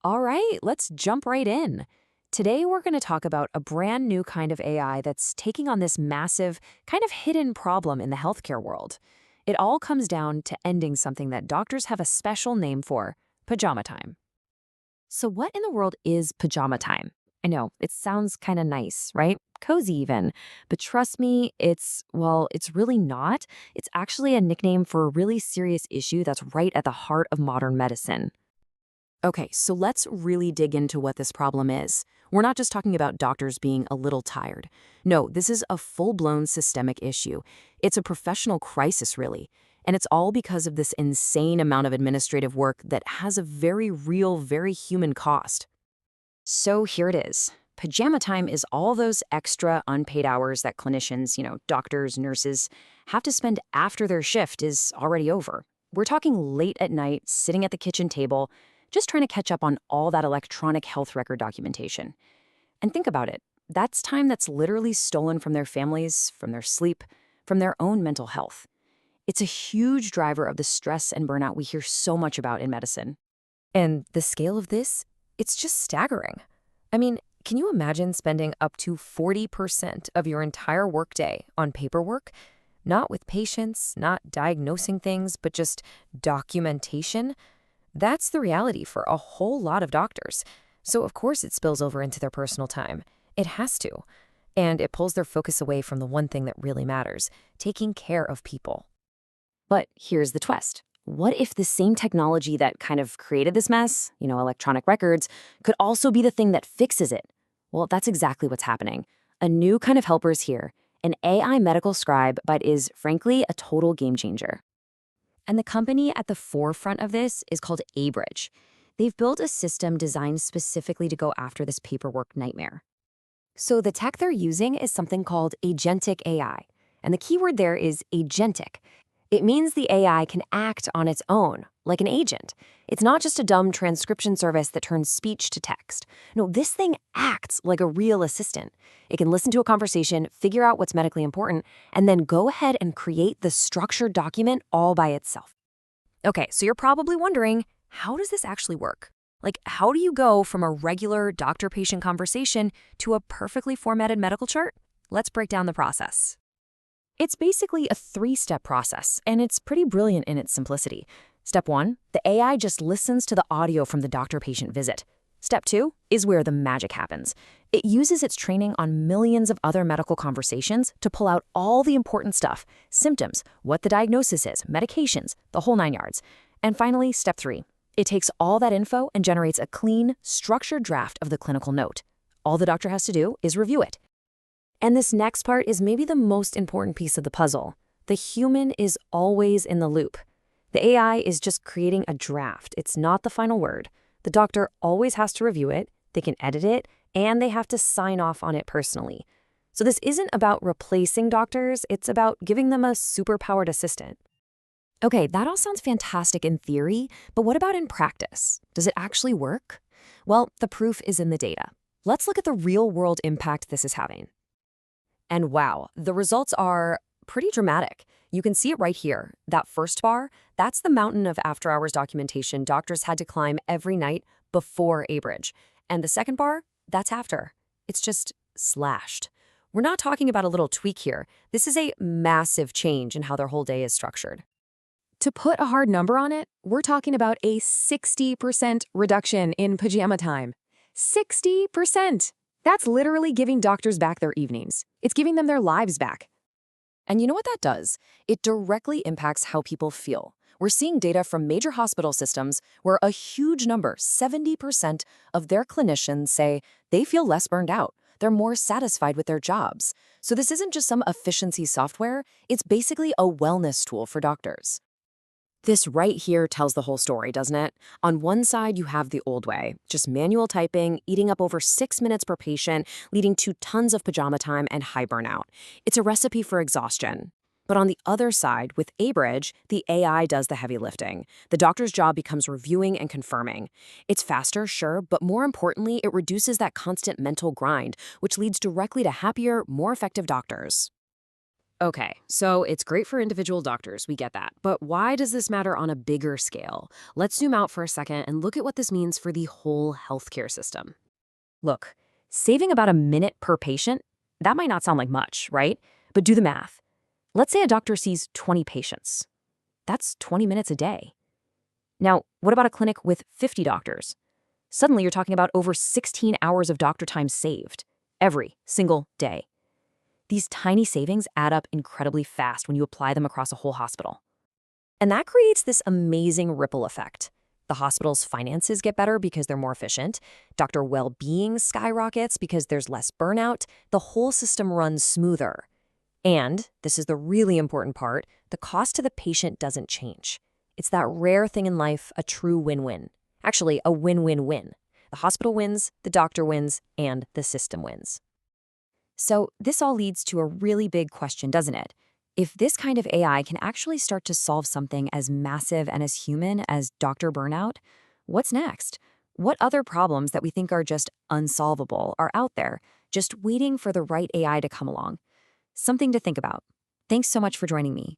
All right, let's jump right in. Today, we're going to talk about a brand new kind of AI that's taking on this massive, kind of hidden problem in the healthcare world. It all comes down to ending something that doctors have a special name for: pajama time. So, what in the world is pajama time? I know, it sounds kind of nice, right? Cozy even. But trust me, it's really not. It's actually a nickname for a really serious issue that's right at the heart of modern medicine. Okay, so let's really dig into what this problem is. We're not just talking about doctors being a little tired. No, this is a full-blown systemic issue. It's a professional crisis, really. And it's all because of this insane amount of administrative work that has a very real, very human cost. So here it is. Pajama time is all those extra unpaid hours that clinicians, doctors, nurses, have to spend after their shift is already over. We're talking late at night, sitting at the kitchen table, just trying to catch up on all that electronic health record documentation. And think about it. That's time that's literally stolen from their families, from their sleep, from their own mental health. It's a huge driver of the stress and burnout we hear so much about in medicine. And the scale of this, it's just staggering. I mean, can you imagine spending up to 40% of your entire workday on paperwork? Not with patients, not diagnosing things, but just documentation? That's the reality for a whole lot of doctors. So of course it spills over into their personal time. It has to. And it pulls their focus away from the one thing that really matters: taking care of people. But here's the twist. What if the same technology that kind of created this mess, electronic records, could also be the thing that fixes it? Well, that's exactly what's happening. A new kind of helper is here, an AI medical scribe, but is, frankly, a total game changer. And the company at the forefront of this is called Abridge. They've built a system designed specifically to go after this paperwork nightmare. So the tech they're using is something called Agentic AI. And the keyword there is agentic. It means the AI can act on its own, like an agent. It's not just a dumb transcription service that turns speech to text. No, this thing acts like a real assistant. It can listen to a conversation, figure out what's medically important, and then go ahead and create the structured document all by itself. Okay, so you're probably wondering, how does this actually work? Like, how do you go from a regular doctor-patient conversation to a perfectly formatted medical chart? Let's break down the process. It's basically a 3-step process, and it's pretty brilliant in its simplicity. Step 1, the AI just listens to the audio from the doctor-patient visit. Step 2 is where the magic happens. It uses its training on millions of other medical conversations to pull out all the important stuff: symptoms, what the diagnosis is, medications, the whole 9 yards. And finally, step 3, it takes all that info and generates a clean, structured draft of the clinical note. All the doctor has to do is review it. And this next part is maybe the most important piece of the puzzle. The human is always in the loop. The AI is just creating a draft. It's not the final word. The doctor always has to review it, they can edit it, and they have to sign off on it personally. So this isn't about replacing doctors, it's about giving them a superpowered assistant. Okay, that all sounds fantastic in theory, but what about in practice? Does it actually work? Well, the proof is in the data. Let's look at the real-world impact this is having. And wow, the results are pretty dramatic. You can see it right here. That first bar, that's the mountain of after-hours documentation doctors had to climb every night before Abridge. And the second bar, that's after. It's just slashed. We're not talking about a little tweak here. This is a massive change in how their whole day is structured. To put a hard number on it, we're talking about a 60% reduction in pajama time. 60%! That's literally giving doctors back their evenings. It's giving them their lives back. And you know what that does? It directly impacts how people feel. We're seeing data from major hospital systems where a huge number, 70% of their clinicians say they feel less burned out. They're more satisfied with their jobs. So this isn't just some efficiency software, it's basically a wellness tool for doctors. This right here tells the whole story, doesn't it? On one side, you have the old way, just manual typing, eating up over 6 minutes per patient, leading to tons of pajama time and high burnout. It's a recipe for exhaustion. But on the other side, with Abridge, the AI does the heavy lifting. The doctor's job becomes reviewing and confirming. It's faster, sure, but more importantly, it reduces that constant mental grind, which leads directly to happier, more effective doctors. Okay, so it's great for individual doctors, we get that. But why does this matter on a bigger scale? Let's zoom out for a second and look at what this means for the whole healthcare system. Look, saving about a minute per patient, that might not sound like much, right? But do the math. Let's say a doctor sees 20 patients. That's 20 minutes a day. Now, what about a clinic with 50 doctors? Suddenly you're talking about over 16 hours of doctor time saved every single day. These tiny savings add up incredibly fast when you apply them across a whole hospital. And that creates this amazing ripple effect. The hospital's finances get better because they're more efficient. Doctor well-being skyrockets because there's less burnout. The whole system runs smoother. And, this is the really important part, the cost to the patient doesn't change. It's that rare thing in life, a true win-win. Actually, a win-win-win. The hospital wins, the doctor wins, and the system wins. So this all leads to a really big question, doesn't it? If this kind of AI can actually start to solve something as massive and as human as doctor burnout, what's next? What other problems that we think are just unsolvable are out there, just waiting for the right AI to come along? Something to think about. Thanks so much for joining me.